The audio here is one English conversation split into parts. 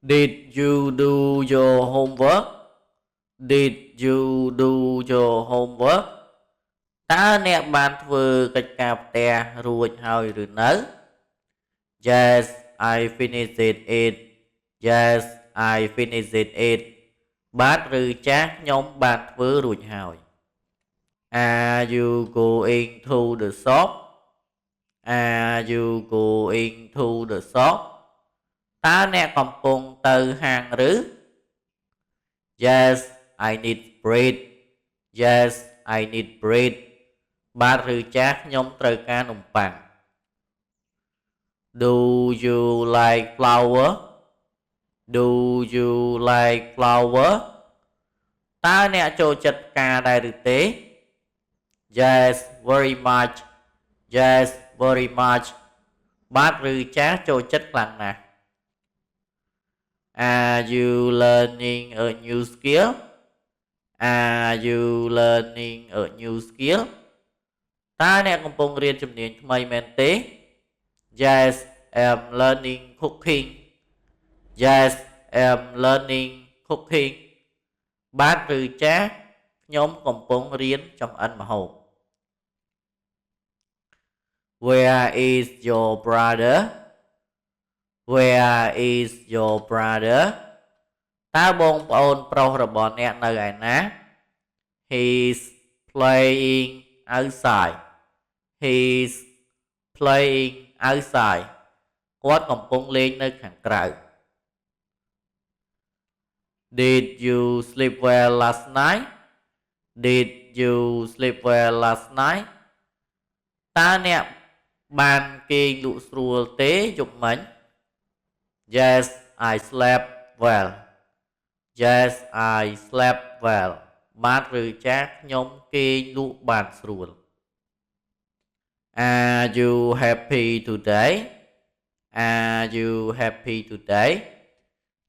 Did you do your homework? Did you do your homework? តើអ្នកបានធ្វើកិច្ចការផ្ទះរួចហើយឬនៅ Yes, I finished it. Yes, I finished it. បាទឬចាស់ខ្ញុំបានធ្វើរួចហើយ Are you going to the shop? Are you going to the shop? តើអ្នកកំពុងទៅហាងឬ Yes, I need bread. Yes, I need bread. បាទឬចាស់ខ្ញុំត្រូវការនំប៉័ង Do you like flower? Do you like flower? តើអ្នកចូលចិត្តផ្កាដែរឬទេ Yes, very much. Yes, very much. បាទឬចាស់ចូលចិត្តខ្លាំងណាស់ Are you learning a new skill? Are you learning a new skill? តើអ្នកកំពុងរៀនជំនាញថ្មីមែនទេ Yes, I'm learning cooking. Yes, I'm learning cooking. បាទឬចាស់ខ្ញុំកំពុងរៀនចម្អិនម្ហូប Where is your brother? Where is your brother? តើបងប្អូនប្រុសរបស់អ្នកនៅឯណា He's playing outside. He's playing outside. គាត់កំពុងលេងនៅខាងក្រៅ Did you sleep well last night? Did you sleep well last night? តើអ្នកបានគេងលក់ស្រួលទេយប់មិញ Yes, I slept well. Yes, I slept well. បាទឬចាស់ខ្ញុំគេងលក់បានស្រួល Are you happy today? Are you happy today?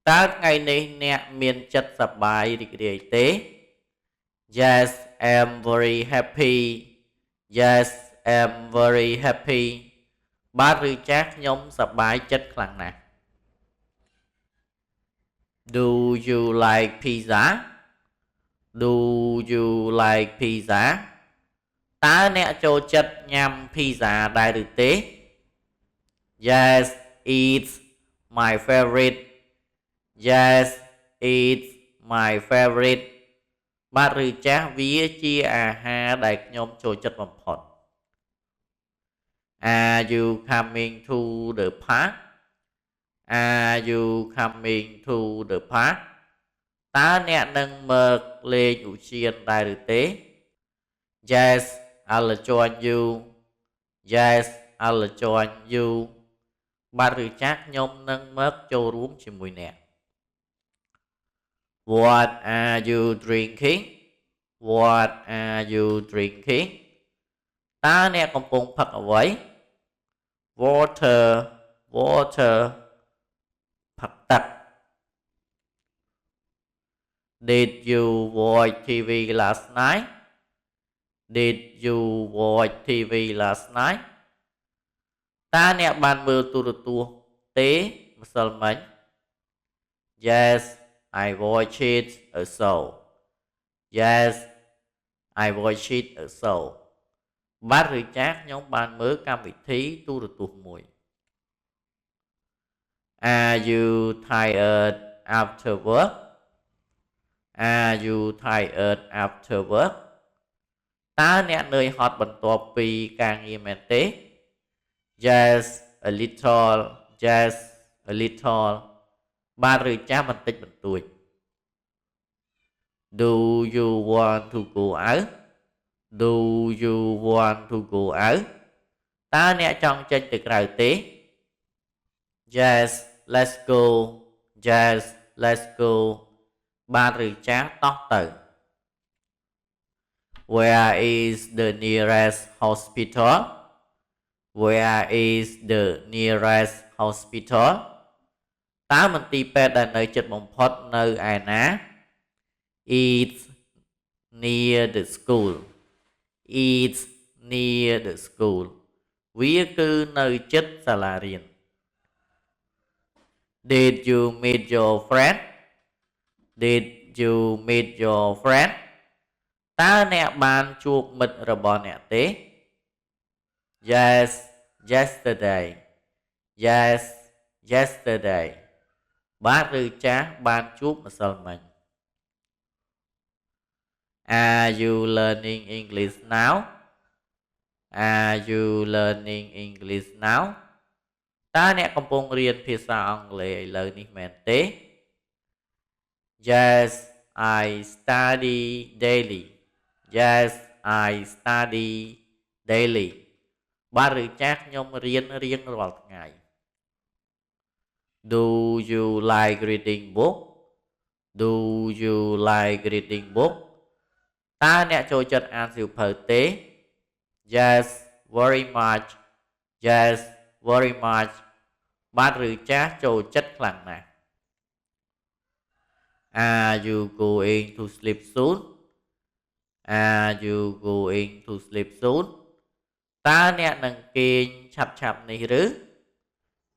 តើថ្ងៃនេះអ្នកមានចិត្តសប្បាយរីករាយទេ Yes, I'm very happy. Yes, I'm very happy. បាទឬចាស់ខ្ញុំសប្បាយចិត្តខ្លាំងណាស់ Do you like pizza? Do you like pizza? តើអ្នកចូលចិត្តញ៉ាំ pizza ដែរឬទេ Yes, it's my favorite. Yes, it's my favorite. បាទឬចាស់វាជាអាហារដែលខ្ញុំចូលចិត្តបំផុត Are you coming to the park? Are you coming to the park? តើអ្នកនឹងមកលេងឧទ្យានដែរឬទេ Yes, I'll join you. Yes, I'll join you. បាទឬចាស់ខ្ញុំនឹងមកចូលរួមជាមួយអ្នក What are you drinking? What are you drinking? តើអ្នកកំពុងផឹកអ្វី Water. Water. ផឹកទឹក Did you watch TV last night? Did you watch TV last night? តើអ្នកបានមើលទូរទស្សន៍ទេម្សិលមិញ Yes, I watched it also. Yes, I watched it also. បាទឬចាស់ខ្ញុំបានមើលកម្មវិធីទូរទស្សន៍មួយ Are you tired after work? Are you tired after work? តើអ្នកនឿយហត់បន្ទាប់ពីការងារមែនទេ Yes, a little. Yes, a little. បាទឬចាស់បន្តិចបន្តួច Do you want to go out? Do you want to go out? តើអ្នកចង់ចេញទៅក្រៅទេ Yes, let's go. Yes, let's go. បាទឬចាស់តោះទៅ Where is the nearest hospital? Where is the nearest hospital? តើមន្ទីរពេទ្យដែលនៅជិតបំផុតនៅឯណា It's near the school. It's near the school. វាគឺនៅជិតសាលារៀន Did you meet your friend Did you meet your friend តើអ្នកបានជួបមិត្តរបស់អ្នកទេ Yes yesterday Yes yesterday បាទឬចាស់បានជួបម្សិលមិញ Are you learning English now Are you learning English now តើអ្នកកំពុងរៀនភាសាអង់គ្លេសឥឡូវនេះមែនទេ Yes I study daily Yes I study daily បាទឬចាស់ខ្ញុំរៀនរៀងរាល់ថ្ងៃ Do you like reading book Do you like reading book តើអ្នកចូលចិត្តអានសៀវភៅទេ Yes very much Yes very much បាទឬចាស់ចូលចិត្តខ្លាំងណាស់ Are you going to sleep soon Are you going to sleep soon តើអ្នកនឹងគេងឆាប់ៗនេះឬ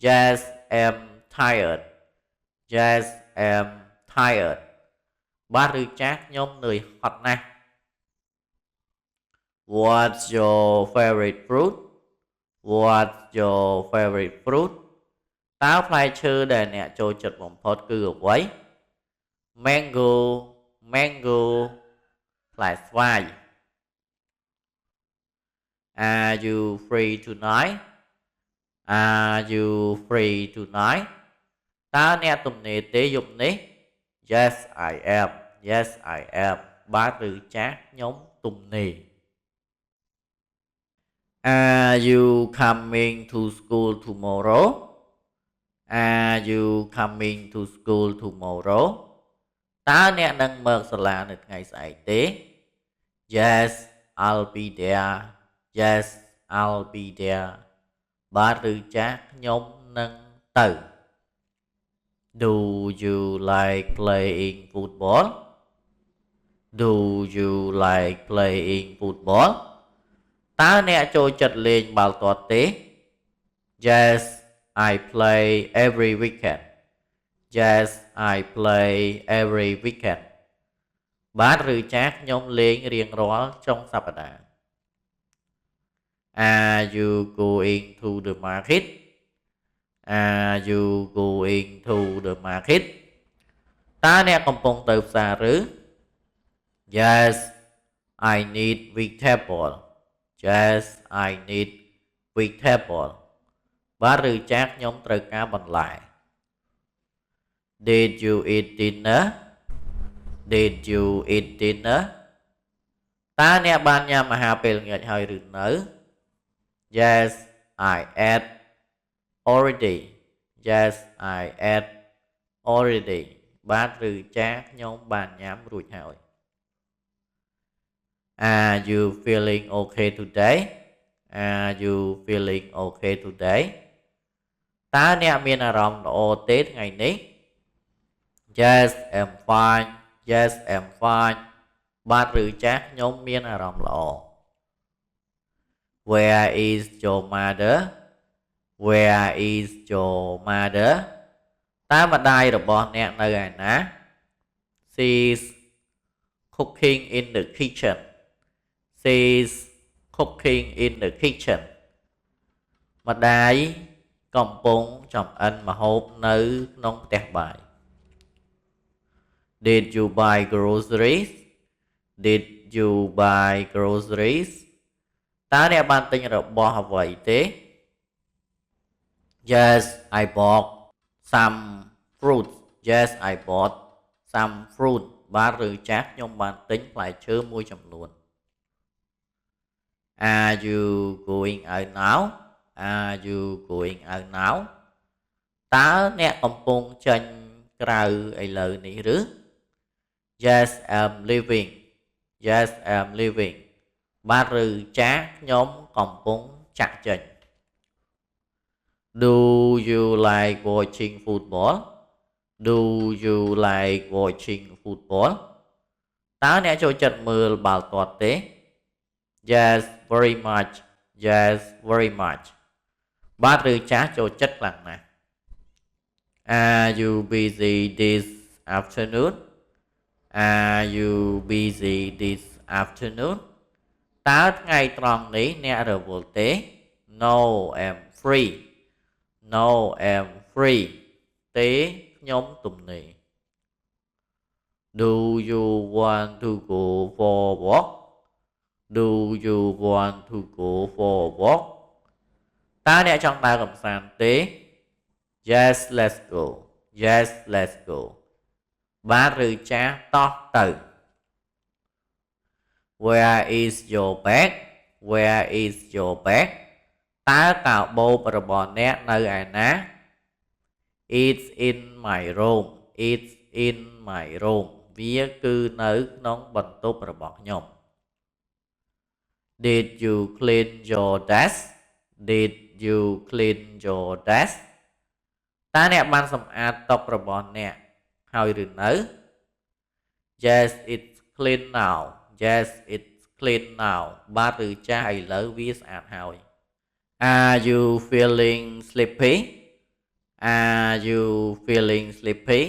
Yes I'm tired Yes I'm tired បាទឬចាស់ខ្ញុំនឿយហត់ណាស់ What's your favorite fruit What's your favorite fruit តើផ្លែឈើដែលអ្នកចូលចិត្តបំផុតគឺអ្វី Mango Mango ផ្លែស្វាយ Are you free tonight Are you free tonight តើអ្នកទំនេរទេយប់នេះ Yes I am Yes I am បាទឬចាស់ខ្ញុំទំនេរ Are you coming to school tomorrow Are you coming to school tomorrow តើអ្នកនឹងមកសាលានៅថ្ងៃស្អែកទេ Yes I'll be there Yes I'll be there បាទឬចាស់ខ្ញុំនឹងទៅ Do you like playing football Do you like playing football តើអ្នកចូលចិត្តលេងបាល់ទាត់ទេ Yes I play every weekend Yes I play every weekend បាទឬចាស់ខ្ញុំលេងរៀងរាល់ចុងសប្តាហ៍ Are you going to the market Are you going to the market តើអ្នកកំពុងទៅផ្សារឬ Yes I need vegetable Yes I need vegetable បាទឬចាស់ខ្ញុំត្រូវការបន្លែ Did you eat dinner Did you eat dinner តើអ្នកបានញ៉ាំអាហារពេលល្ងាចហើយឬនៅ Yes I ate already Yes I ate already បាទឬចាស់ខ្ញុំបានញ៉ាំរួចហើយ Are you feeling okay today Are you feeling okay today តើអ្នកមានអារម្មណ៍ល្អទេថ្ងៃនេះ Yes I'm fine Yes I'm fine បាទឬចាស់ខ្ញុំមានអារម្មណ៍ល្អ Where is your mother Where is your mother តើម្ដាយរបស់អ្នកនៅឯណា She's cooking in the kitchen She's cooking in the kitchen ម្ដាយកំពុងចម្អិនម្ហូបនៅក្នុងផ្ទះបាយ Did you buy groceries Did you buy groceries តើអ្នកបានទិញរបស់អ្វីទេ Yes I bought some fruit Yes I bought some fruit បាទឬចាស់ខ្ញុំបានទិញផ្លែឈើមួយចំនួន Are you going out now Are you going out now តើអ្នកកំពុងចេញក្រៅឥឡូវនេះឬ Yes I'm leaving Yes I'm leaving បាទឬចាស់ខ្ញុំកំពុងចាក់ចេញ Do you like watching football Do you like watching football តើអ្នកចូលចិត្តមើលបាល់ទាត់ទេ Yes very much Yes very much បាទឬចាស់ចូលចិត្តខ្លាំងណាស់ Are you busy this afternoon? Are you busy this afternoon? តើថ្ងៃត្រង់នេះអ្នករវល់ទេ No I'm free No I'm free ទេខ្ញុំទំនេរ Do you want to go for a walk? Do you want to go for a walk? តើអ្នកចង់ដើរកម្សាន្តទេ Yes let's go Yes let's go បាទឬចាស់តោះទៅ Where is your bag? Where is your bag? តើកាបូបរបស់អ្នកនៅឯណា It's in my room It's in my room វាគឺនៅក្នុងបន្ទប់របស់ខ្ញុំ Did you clean your desk? Did you clean your desk? តើអ្នកបានសម្អាតតុរបស់អ្នកហើយឬនៅ Yes it's clean now Yes it's clean now បាទឬចាស់ឥឡូវវាស្អាតហើយ Are you feeling sleepy? Are you feeling sleepy?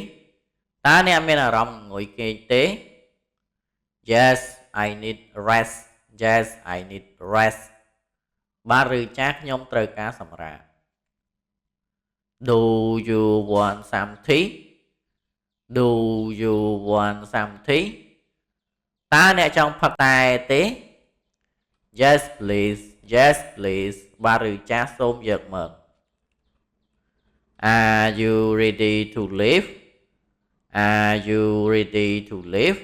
តើអ្នកមានអារម្មណ៍ងុយគេងទេ Yes I need rest Yes I need rest បាទឬចាស់ខ្ញុំត្រូវការសម្រាក Do you want some tea? Do you want some tea? តើអ្នកចង់ផឹកតែទេ Yes please Yes please បាទឬចាស់សូមយកមក Are you ready to leave? Are you ready to leave?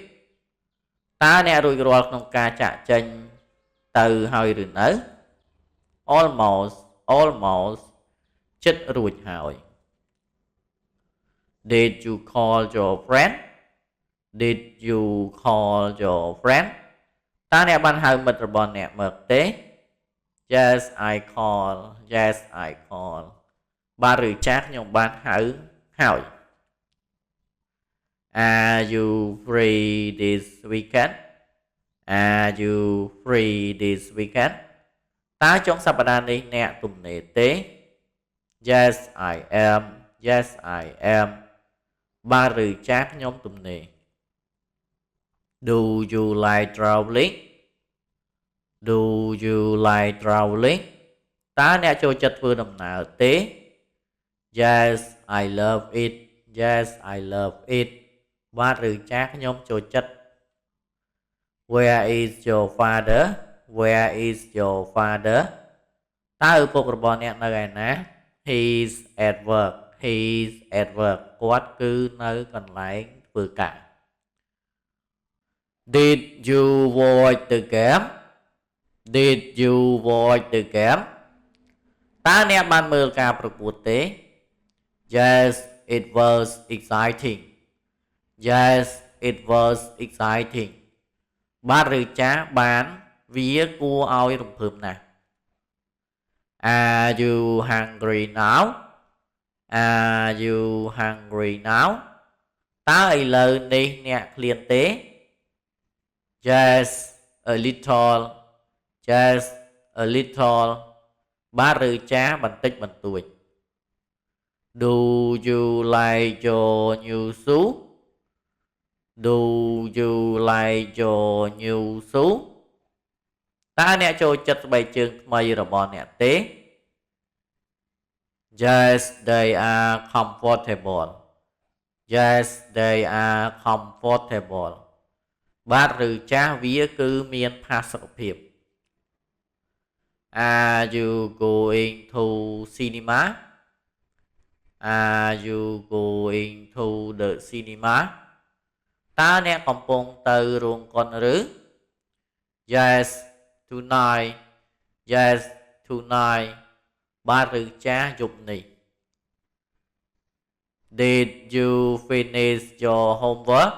តើអ្នករួចរាល់ក្នុងការចាកចេញទៅហើយឬនៅ Almost Almost ជិតរួចហើយ Did you call your friend? Did you call your friend? តើអ្នកបានហៅមិត្តរបស់អ្នកមកទេ Yes I call Yes I call បាទឬចាស់ខ្ញុំបានហៅហើយ Are you free this weekend? Are you free this weekend? តើចុងសប្តាហ៍នេះអ្នកទំនេរទេ Yes I am Yes I am បាទឬចាស់ខ្ញុំទំនេរ Do you like traveling? Do you like traveling? តើអ្នកចូលចិត្តធ្វើដំណើរទេ Yes I love it Yes I love it បាទឬចាស់ខ្ញុំចូលចិត្ត Where is your father? Where is your father? តើឪពុករបស់អ្នកនៅឯណា He's at work He's at work គាត់គឺនៅកន្លែងធ្វើការ Did you watch the game? Did you watch the game? តើអ្នកបានមើលការប្រកួតទេ Yes it was exciting Yes it was exciting បាទឬចាស់បានវាគួរឲ្យរំភើបណាស់ Are you hungry now? Are you hungry now? តើឥឡូវនេះអ្នកឃ្លានទេ Yes a little Yes a little បាទឬចាស់បន្តិចបន្តួច Do you like your new shoe? Do you like your new shoe? តើអ្នកចូលចិត្តស្បែកជើងថ្មីរបស់អ្នកទេ Yes they are comfortable Yes they are comfortable បាទឬចាស់វាគឺមានផាសុកភាព Are you going to cinema? Are you going to the cinema? តើអ្នកកំពុងទៅរោងកុនឬ Yes tonight Yes tonight បាទឬចាស់យប់នេះ Did you finish your homework?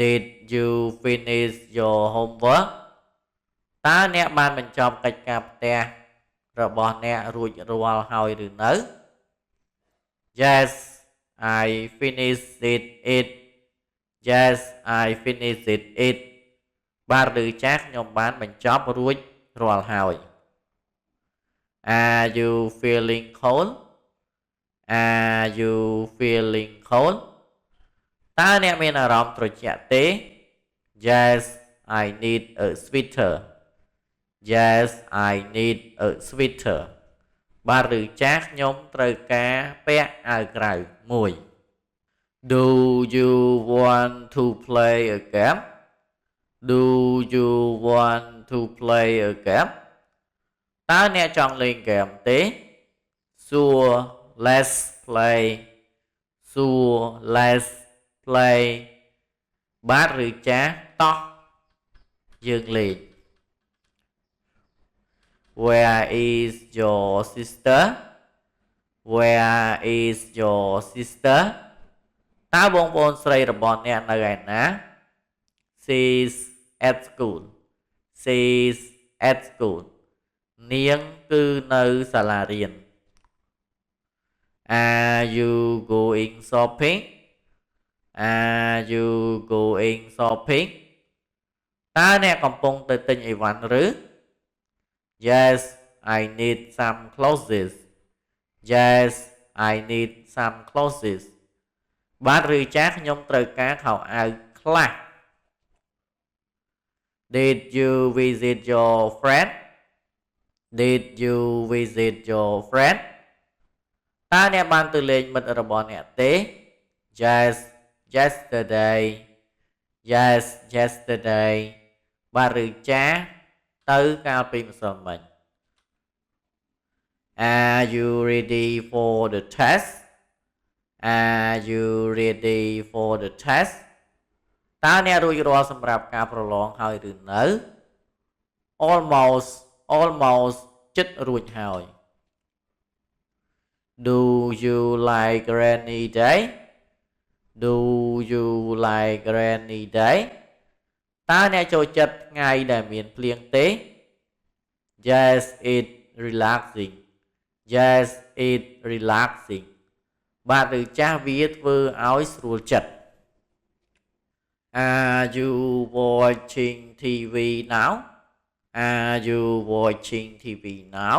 Did you finish your homework? តើអ្នកបានបញ្ចប់កិច្ចការផ្ទះរបស់អ្នករួចរាល់ហើយឬនៅ Yes I finished it Yes I finished it បាទឬចាស់ខ្ញុំបានបញ្ចប់រួចរាល់ហើយ Are you feeling cold? Are you feeling cold តើអ្នកមានអារម្មណ៍ត្រជាក់ទេ Yes I need a sweater Yes I need a sweater បាទឬចាស់ខ្ញុំត្រូវការពាក់អាវក្រៅមួយ Do you want to play a game Do you want to play a game តើអ្នកចង់លេងហ្គេមទេ Sure let's play Sure let's play បាទឬចាស់តោះយើងលេង Where is your sister Where is your sister តើបងប្អូនស្រីរបស់អ្នកនៅឯណា She's at school She's at school នាងគឺនៅសាលារៀន Are you going shopping Are you going shopping តើអ្នកកំពុងទៅទិញអីវ៉ាន់ឬ Yes I need some clothes Yes I need some clothes បាទឬចាស់ខ្ញុំត្រូវការខោអាវខ្លះ Did you visit your friend Did you visit your friend តើអ្នកបានទៅលេងមិត្តរបស់អ្នកទេ Yes yesterday Yes yesterday បាទឬចាស់ទៅកាលពីម្សិលមិញ Are you ready for the test Are you ready for the test តើអ្នករួចរាល់សម្រាប់ការប្រឡងហើយឬនៅ Almost ជិតរួចហើយ Do you like rainy day Do you like rainy day តើអ្នកចូលចិត្តថ្ងៃដែលមានភ្លៀងទេ Yes it relaxing Yes it relaxing បាទឬចាស់វាធ្វើឲ្យស្រួលចិត្ត Are you watching TV now Are you watching TV now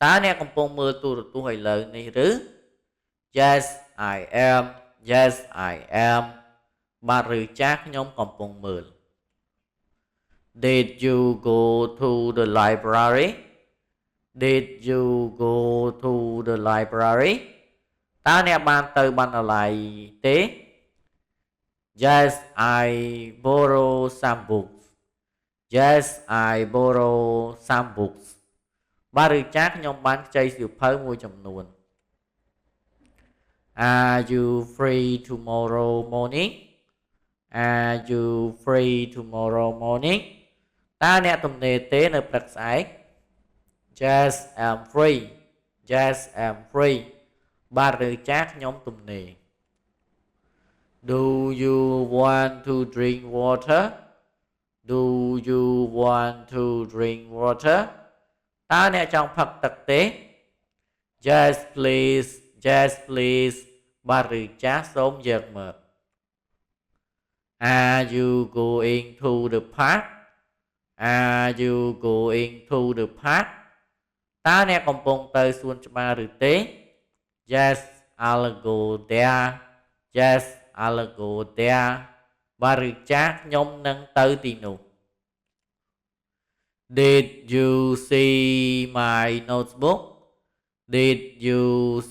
តើអ្នកកំពុងមើលទូរទស្សន៍ឥឡូវនេះឬ Yes I am Yes I am បាទឬចាស់ខ្ញុំកំពុងមើល Did you go to the library Did you go to the library តើអ្នកបានទៅបណ្ណាល័យទេ Yes I borrow some books Yes I borrow some books បាទឬចាស់ខ្ញុំបានខ្ចីសៀវភៅមួយចំនួន Are you free tomorrow morning Are you free tomorrow morning តើអ្នកទំនេរទេនៅព្រឹកស្អែក Yes I'm free Yes I'm free បាទឬចាស់ខ្ញុំទំនេរ Do you want to drink water Do you want to drink water តើអ្នកចង់ផឹកទឹកទេ Yes please Yes please បាទឬចាស់សូមយកមក Are you going to the park Are you going to the park តើអ្នកកំពុងទៅសួនច្បារឬទេ Yes I'll go there Yes I'll go there បាទឬចាស់ខ្ញុំនឹងទៅទីនោះ Did you see my notebook Did you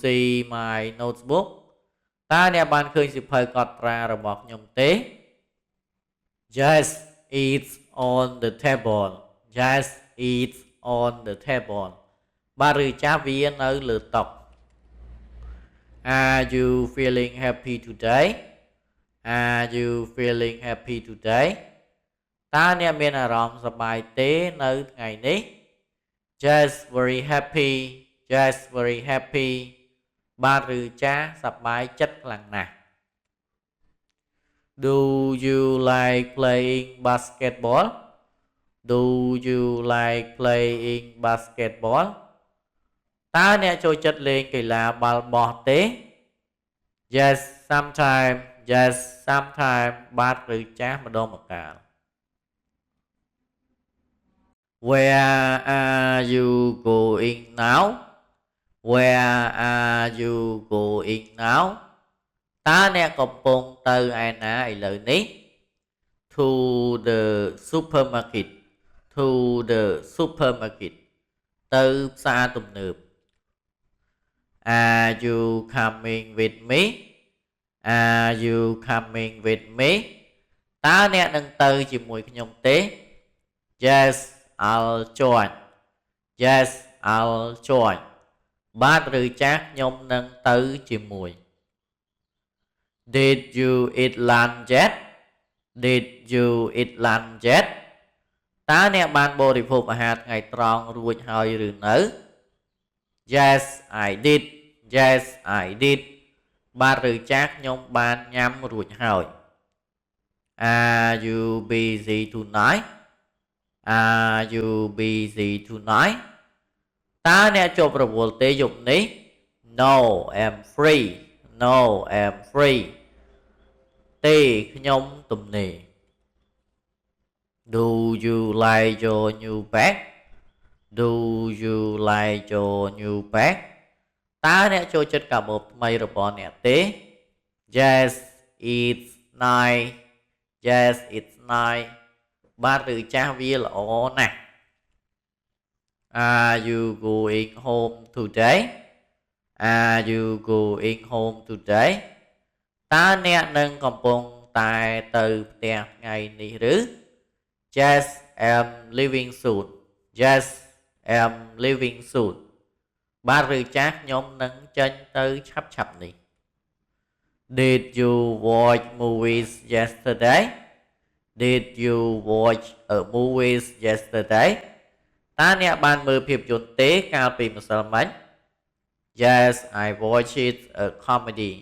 see my notebook តើអ្នកបានឃើញសៀវភៅកត់ត្រារបស់ខ្ញុំទេ Yes it's on the table Yes it's on the table បាទឬចាស់វានៅលើតុ Are you feeling happy today Are you feeling happy today តើអ្នកមានអារម្មណ៍សប្បាយទេនៅថ្ងៃនេះ Yes very happy Yes very happy បាទឬចាស់សប្បាយចិត្តខ្លាំងណាស់ Do you like playing basketball Do you like playing basketball តើអ្នកចូលចិត្តលេងកីឡាបាល់បោះទេ Yes sometimes Yes sometimes បាទឬចាស់ម្ដងម្កាល Where are you going now Where are you going now តើអ្នកកំពុងទៅឯណាឥឡូវនេះ To the supermarket To the supermarket ទៅផ្សារទំនើប Are you coming with me Are you coming with me តើអ្នកនឹងទៅជាមួយខ្ញុំទេ Yes I'll join Yes I'll join បាទឬចាស់ខ្ញុំនឹងទៅជាមួយ Did you eat lunch yet Did you eat lunch yet តើអ្នកបានបរិភោគអាហារថ្ងៃត្រង់រួចហើយឬនៅ Yes I did Yes I did បាទឬចាស់ខ្ញុំបានញ៉ាំរួចហើយ Are you busy tonight Are you busy tonight តើអ្នកជាប់រវល់ទេយប់នេះ No I'm free No I'm free ទេខ្ញុំទំនេរ Do you like your new bag Do you like your new bag តើអ្នកចូលចិត្តកាបូបថ្មីរបស់អ្នកទេ Yes it's nice Yes it's nice បាទឬចាស់វាល្អណាស់ Are you going home today Are you going home today តើអ្នកនឹងកំពុងតែទៅផ្ទះថ្ងៃនេះឬ Yes I'm leaving soon Yes I'm leaving soon បាទឬចាស់ខ្ញុំនឹងចេញទៅឆាប់ៗនេះ Did you watch movies yesterday Did you watch a movies yesterday តើអ្នកបានមើលភាពយន្តទេកាលពីម្សិលមិញ Yes I watched it a comedy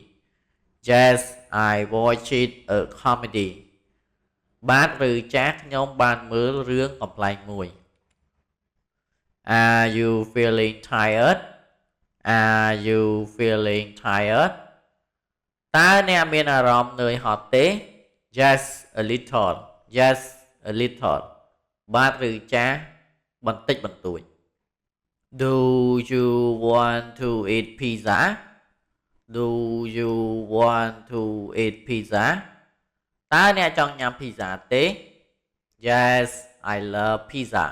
Yes I watched it a comedy បាទឬចាស់ខ្ញុំបានមើលរឿងកំប្លែងមួយ Are you feeling tired Are you feeling tired តើអ្នកមានអារម្មណ៍នឿយហត់ទេ Yes a little Yes a little បាទឬចាស់បន្តិចបន្តួច Do you want to eat pizza Do you want to eat pizza តើអ្នកចង់ញ៉ាំភីហ្សាទេ Yes I love pizza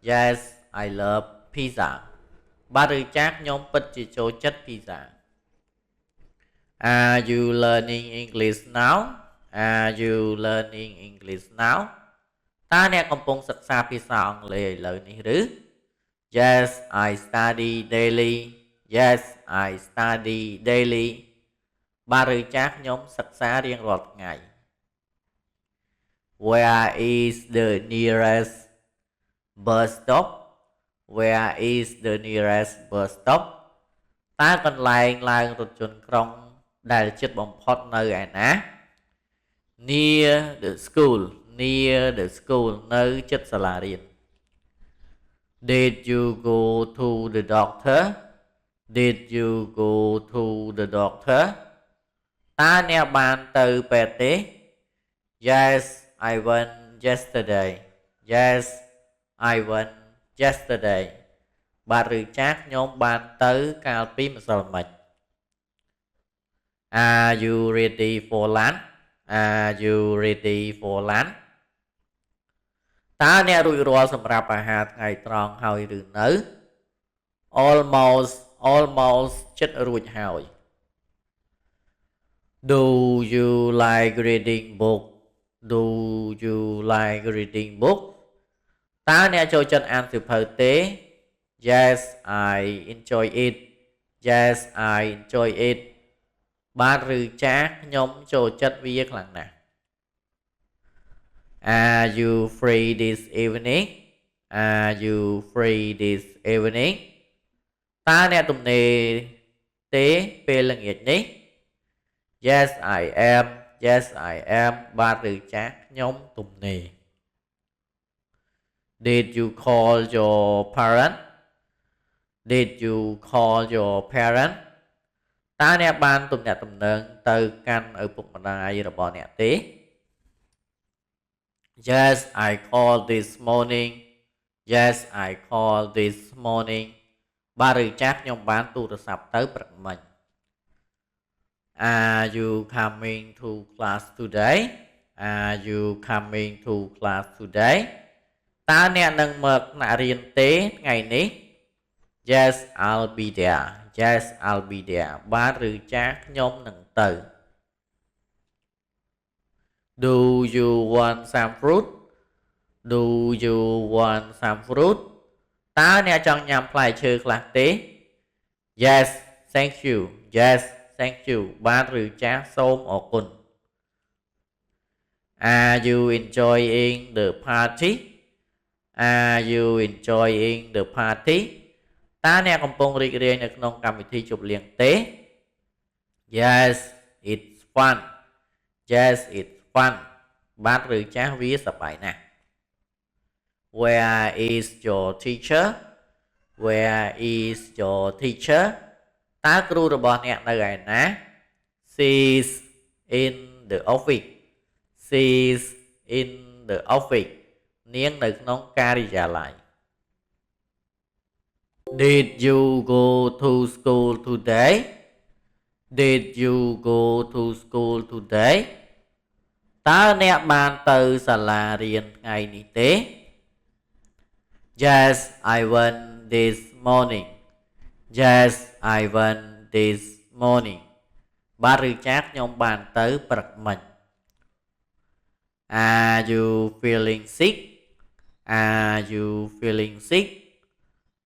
Yes I love pizza បាទឬចាស់ខ្ញុំពិតជាចូលចិត្តភីហ្សា Are you learning English now Are you learning English now តើអ្នកកំពុងសិក្សាភាសាអង់គ្លេសឥឡូវនេះឬ Yes I study daily Yes I study daily បាទឬចាស់ខ្ញុំសិក្សារៀងរាល់ថ្ងៃ Where is the nearest bus stop Where is the nearest bus stop តើកន្លែងឡើងរថយន្តក្រុងដែលជិតបំផុតនៅឯណា Near the school Near the school នៅជិតសាលារៀន Did you go to the doctor Did you go to the doctor តើអ្នកបានទៅពេទ្យទេ Yes I went yesterday Yes I went yesterday បាទឬចាស់ខ្ញុំបានទៅកាលពីម្សិលមិញ Are you ready for lunch Are you ready for lunch តើអ្នករួចរាល់សម្រាប់អាហារថ្ងៃត្រង់ហើយឬនៅ Almost ចិត្តរួចហើយ Do you like reading book Do you like reading book តើអ្នកចូលចិត្តអានសៀវភៅទេ Yes I enjoy it Yes I enjoy it បាទឬចាស់ខ្ញុំចូលចិត្តវាខ្លាំងណាស់ Are you free this evening Are you free this evening តើអ្នកទំនេរទេពេលល្ងាចនេះ Yes I am Yes I am បាទឬចាស់ខ្ញុំទំនេរ Did you call your parent Did you call your parent តើអ្នកបានទំនាក់ទំនងទៅកាន់ឪពុកម្ដាយរបស់អ្នកទេ Yes I called this morning Yes I called this morning បាទឬចាស់ខ្ញុំបានទូរស័ព្ទទៅព្រឹកមិញ Are you coming to class today Are you coming to class today តើអ្នកនឹងមកថ្នាក់រៀនទេថ្ងៃនេះ Yes I'll be there Yes I'll be there បាទឬចាស់ខ្ញុំនឹងទៅ Do you want some fruit Do you want some fruit តើអ្នកចង់ញ៉ាំផ្លែឈើខ្លះទេ Yes thank you Yes thank you បាទឬចាស់សូមអរគុណ Are you enjoying the party Are you enjoying the party តើអ្នកកំពុងរីករាយនៅក្នុងកម្មវិធីជប់លៀងទេ Yes it's fun Yes it's fun បាទឬចាស់វាសប្បាយណាស់ Where is your teacher Where is your teacher តើគ្រូរបស់អ្នកនៅឯណា She's in the office She's in the office នាងនៅក្នុងការិយាល័យ Did you go to school today Did you go to school today តើអ្នកបានទៅសាលារៀនថ្ងៃនេះទេ Yes I went this morning Yes I went this morning បាទឬចាស់ខ្ញុំបានទៅព្រឹកមិញ Are you feeling sick Are you feeling sick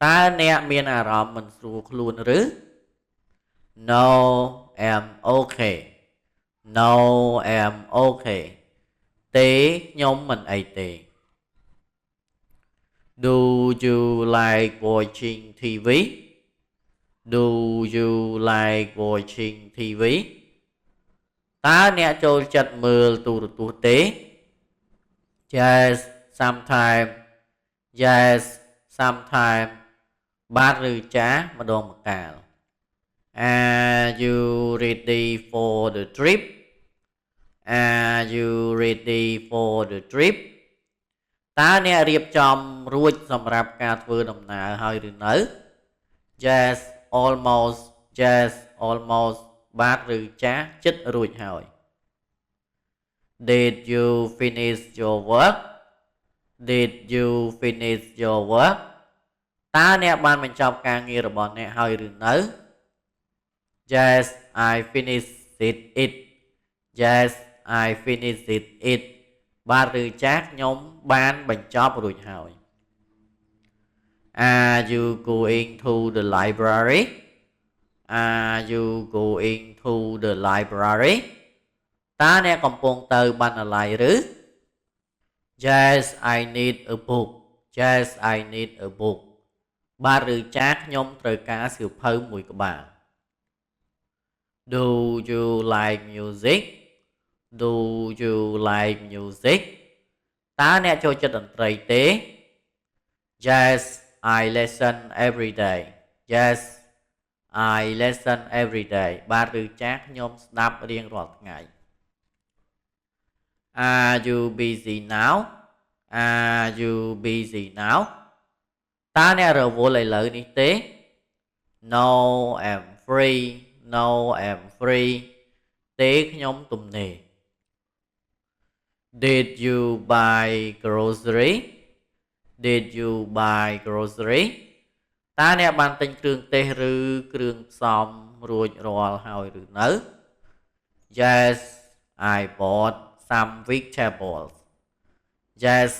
តើអ្នកមានអារម្មណ៍មិនស្រួលខ្លួនឬ No I'm okay No I'm okay ទេខ្ញុំមិនអីទេ Do you like watching TV Do you like watching TV តើអ្នកចូលចិត្តមើលទូរទស្សន៍ទេ Yes sometimes Yes sometimes បាទឬចាស់ម្ដងម្កាល Are you ready for the trip Are you ready for the trip តើអ្នករៀបចំរួចសម្រាប់ការធ្វើដំណើរហើយឬនៅ Yes almost Yes almost បាទឬចាស់ជិតរួចហើយ Did you finish your work Did you finish your work តើអ្នកបានបញ្ចប់ការងាររបស់អ្នកហើយឬនៅ Yes I finished it Yes I finished it បាទឬចាស់ខ្ញុំបានបញ្ចប់រួចហើយ Are you going to the library Are you going to the library តើអ្នកកំពុងទៅបណ្ណាល័យឬ Yes I need a book Yes I need a book បាទឬចាស់ខ្ញុំត្រូវការសៀវភៅមួយក្បាល Do you like music Do you like music តើអ្នកចូលចិត្តតន្ត្រីទេ Yes I listen every day Yes I listen every day បាទឬចាស់ខ្ញុំស្ដាប់រៀងរាល់ថ្ងៃ Are you busy now Are you busy now តើអ្នករវល់ឥឡូវនេះទេ No I'm free No I'm free ទេខ្ញុំទំនេរ Did you buy grocery Did you buy grocery តើអ្នកបានទិញគ្រឿងទេសឬគ្រឿងផ្សំរួចរាល់ហើយឬនៅ Yes I bought some vegetables Yes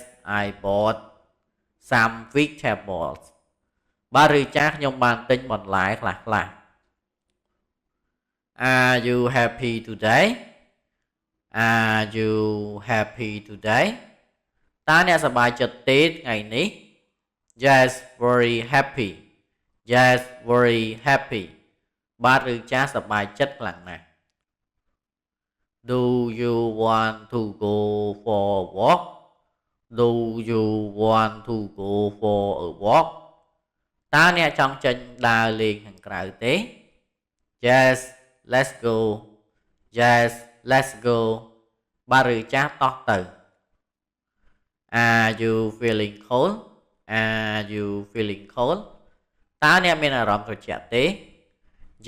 I bought some vegetables បាទឬចាស់ខ្ញុំបានទិញបន្លែខ្លះ Are you happy today Are you happy today តើអ្នកសប្បាយចិត្តទេថ្ងៃនេះ Yes very happy Yes very happy បាទឬចាស់សប្បាយចិត្តខ្លាំងណាស់ Do you want to go for a walk Do you want to go for a walk តើអ្នកចង់ចេញដើរលេងខាងក្រៅទេ Yes let's go Yes let's go បាទឬចាស់តោះទៅ Are you feeling cold Are you feeling cold តើអ្នកមានអារម្មណ៍ត្រជាក់ទេ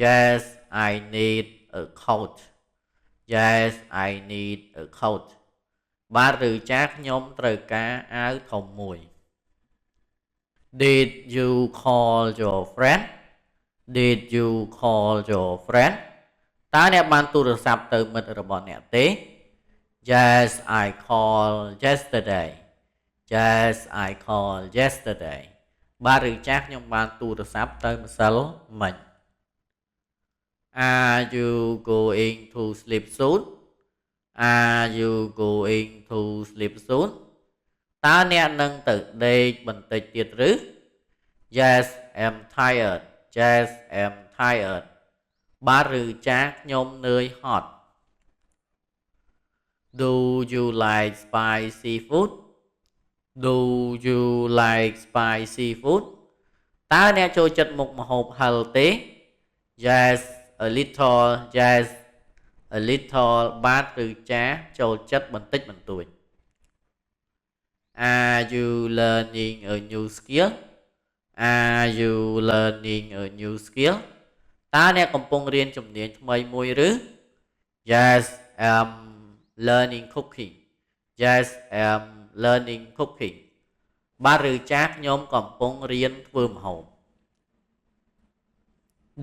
Yes I need a coat Yes I need a coat បាទឬចាខ្ញុំត្រូវការអាវធំមួយ Did you call your friend Did you call your friend តើអ្នកបានទូរស័ព្ទទៅមិត្តរបស់អ្នកទេ Yes I called yesterday Yes I called yesterday បាទឬចាខ្ញុំបានទូរស័ព្ទទៅម្សិលមិញ Are you going to sleep soon Are you going to sleep soon តើអ្នកនឹងទៅដេកបន្តិចទៀតឬ Yes I'm tired Yes I'm tired បាទឬចាខ្ញុំនឿយហត់ Do you like spicy food Do you like spicy food តើអ្នកចូលចិត្តមុខម្ហូបហឹរទេ Yes a little Yes a little បាទឬចាចូលចិត្តបន្តិចបន្តួច Are you learning a new skill Are you learning a new skill តើអ្នកកំពុងរៀនជំនាញថ្មីមួយឬ Yes I'm learning cooking Yes I'm learning cooking បាទឬចាខ្ញុំកំពុងរៀនធ្វើម្ហូប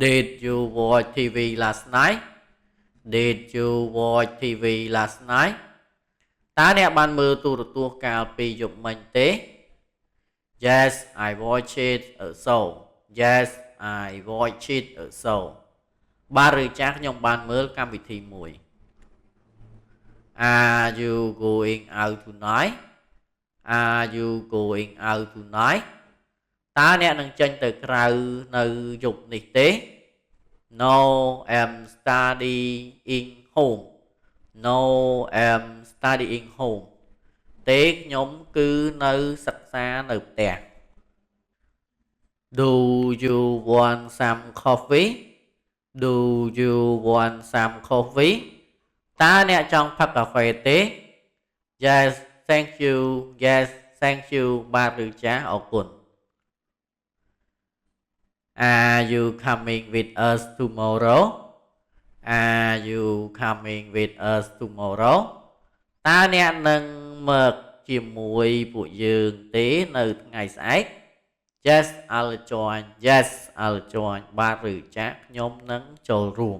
Did you watch TV last night Did you watch TV last night តើអ្នកបានមើលទូរទស្សន៍កាលពីយប់មិញទេ Yes I watched it a show Yes I watched it a show បាទឬចាខ្ញុំបានមើលកម្មវិធីមួយ Are you going out tonight Are you going out tonight តើអ្នកនឹងចេញទៅក្រៅនៅយប់នេះទេ No I'm studying home No I'm studying home ទេខ្ញុំគឺនៅសិក្សានៅផ្ទះ Do you want some coffee Do you want some coffee តើអ្នកចង់ផឹកកាហ្វេទេ Yes thank you Yes thank you បាទឬចាអរគុណ Are you coming with us tomorrow Are you coming with us tomorrow តើអ្នកនឹងមកជាមួយពួកយើងទេនៅថ្ងៃស្អែក Yes I'll join Yes I'll join បាទឬចាខ្ញុំនឹងចូលរួម